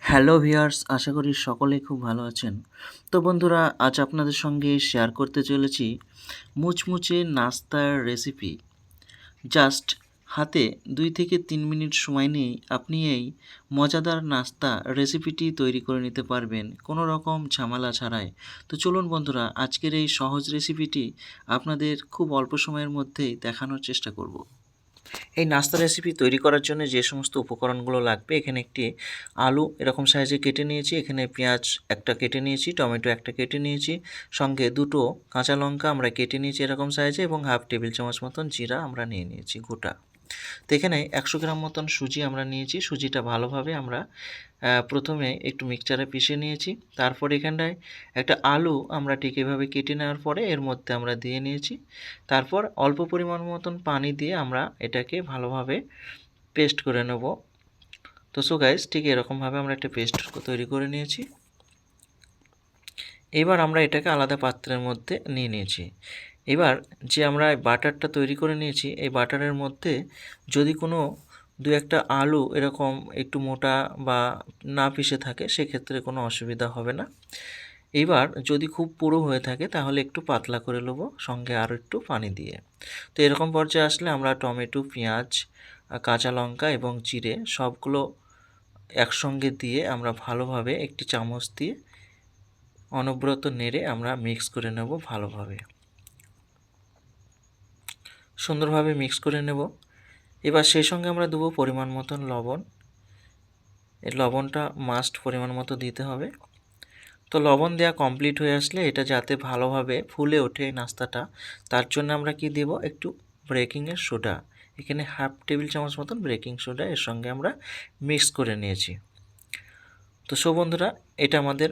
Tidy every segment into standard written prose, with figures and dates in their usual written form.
Hello viewers, আশা করি সকলেই খুব ভালো আছেন। তো বন্ধুরা, আজ আপনাদের সঙ্গে শেয়ার করতে চলেছি মুচমুচে নাস্তার রেসিপি। জাস্ট হাতে 2 থেকে 3 মিনিট সময় নিয়েই আপনি এই মজাদার নাস্তা রেসিপিটি তৈরি করে নিতে পারবেন কোনো রকম ঝামেলা ছাড়াই। তো চলুন বন্ধুরা, আজকের এই সহজ রেসিপিটি আপনাদের খুব অল্প সময়ের মধ্যেই দেখানোর চেষ্টা করব। এই নাস্তা রেসিপি তৈরি করার জন্য যে সমস্ত উপকরণগুলো লাগবে, এখানে একটি আলু এরকম সাইজে কেটে নিয়েছি, এখানে পেঁয়াজ একটা কেটে নিয়েছি, টমেটো একটা কেটে নিয়েছি, সঙ্গে দুটো কাঁচা লঙ্কা আমরা কেটে নিয়েছি এরকম সাইজে, এবং হাফ টেবিল চামচ মতন জিরা আমরা নিয়ে নিয়েছি গোটা। তো এখানে 100 গ্রাম মতন সুজি আমরা নিয়েছি। সুজিটা ভালোভাবে আমরা প্রথমে একটু মিক্সচারে পিষে নিয়েছি। তারপর এখানটায় একটা আলু আমরা ঠিক এভাবে কেটে নেওয়ার পরে এর মধ্যে আমরা দিয়ে নিয়েছি। তারপর অল্প পরিমাণ মতন পানি দিয়ে আমরা এটাকে ভালোভাবে পেস্ট করে নেব। তো সো গাইস, ঠিক এরকমভাবে আমরা একটা পেস্ট তৈরি করে নিয়েছি। এবার আমরা এটাকে আলাদা পাত্রের মধ্যে নিয়ে নিয়েছি। এবার যে আমরা বাটারটা তৈরি করে নিয়েছি, এই বাটারের মধ্যে যদি কোনো 2-1টা আলু এরকম একটু মোটা বা না পিষে থাকে, সেক্ষেত্রে কোনো অসুবিধা হবে না। এবার যদি খুব পুরো হয়ে থাকে তাহলে একটু পাতলা করে নেব, সঙ্গে আরও একটু পানি দিয়ে। তো এরকম পর্যায়ে আসলে আমরা টমেটো, পেঁয়াজ, কাঁচা লঙ্কা এবং জিরে সবগুলো একসঙ্গে দিয়ে আমরা ভালোভাবে একটি চামচ দিয়ে অনবরত নেড়ে আমরা মিক্স করে নেব ভালোভাবে। সুন্দরভাবে মিক্স করে নেব। এবার সেই সঙ্গে আমরা দেবো পরিমাণ মতন লবণ। এই লবণটা মাস্ট পরিমাণ মতো দিতে হবে। তো লবণ দেওয়া কমপ্লিট হয়ে আসলে এটা যাতে ভালোভাবে ফুলে ওঠে এই নাস্তাটা, তার জন্য আমরা কি দেব, একটু বেকিংয়ের সোডা। এখানে হাফ টেবিল চামচ মতন বেকিং সোডা এর সঙ্গে আমরা মিক্স করে নিয়েছি। তো সো বন্ধুরা, এটা আমাদের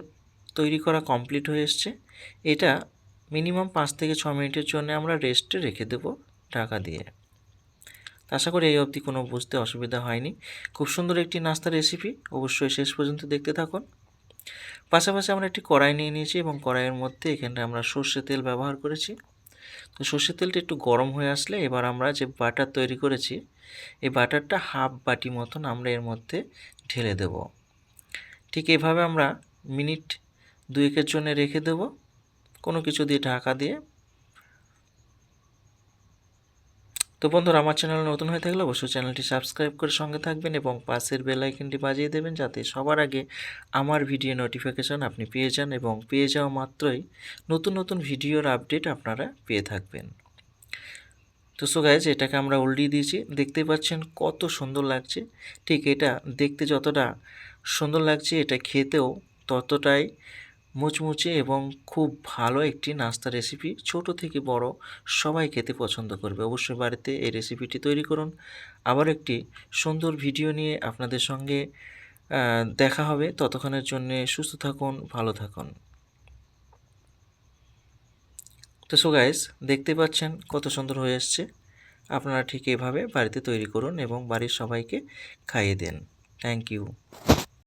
তৈরি করা কমপ্লিট হয়ে এসছে। এটা মিনিমাম 5 থেকে 6 মিনিটের জন্য আমরা রেস্টে রেখে দেব ঢাকা দিয়ে। আশা করি এই অবধি কোনো বুঝতে অসুবিধা হয়নি। খুব সুন্দর একটি নাস্তার রেসিপি, অবশ্যই শেষ পর্যন্ত দেখতে থাকুন। পাশাপাশি আমরা একটি কড়াই নিয়ে নিয়েছি এবং কড়াইয়ের মধ্যে এখানে আমরা সর্ষের তেল ব্যবহার করেছি। তো সর্ষের তেলটা একটু গরম হয়ে আসলে এবার আমরা যে বাটার তৈরি করেছি, এই বাটারটা হাফ বাটি মতন আমরা এর মধ্যে ঢেলে দেব। ঠিক এভাবে আমরা মিনিট 2-এর জন্য রেখে দেব, কোনো কিছু দিয়ে ঢাকা দিয়ে। তো বন্ধুরা, আমার চ্যানেল নতুন হয়ে থাকলে অবশ্যই চ্যানেলটি সাবস্ক্রাইব করে সঙ্গে থাকবেন এবং পাশের বেল আইকনটি বাজিয়ে দেবেন, যাতে সবার আগে আমার ভিডিও নোটিফিকেশান আপনি পেয়ে যান এবং পেয়ে যাওয়া মাত্রই নতুন নতুন ভিডিওর আপডেট আপনারা পেয়ে থাকবেন। তো সো গাইজ, এটাকে আমরা উল্টিয়ে দিয়েছি, দেখতেই পাচ্ছেন কত সুন্দর লাগছে। ঠিক এটা দেখতে যতটা সুন্দর লাগছে, এটা খেতেও ততটাই মুচমুচে এবং খুব ভালো একটি নাস্তা রেসিপি। ছোট থেকে বড় সবাই খেতে পছন্দ করবে। অবশ্যই বাড়িতে এই রেসিপিটি তৈরি করুন। আবার একটি সুন্দর ভিডিও নিয়ে আপনাদের সঙ্গে দেখা হবে। ততক্ষণের জন্যে সুস্থ থাকুন, ভালো থাকুন। তো সো গাইস, দেখতে পাচ্ছেন কত সুন্দর হয়ে এসছে। আপনারা ঠিক এভাবে বাড়িতে তৈরি করুন এবং বাড়ির সবাইকে খাইয়ে দেন। Thank you.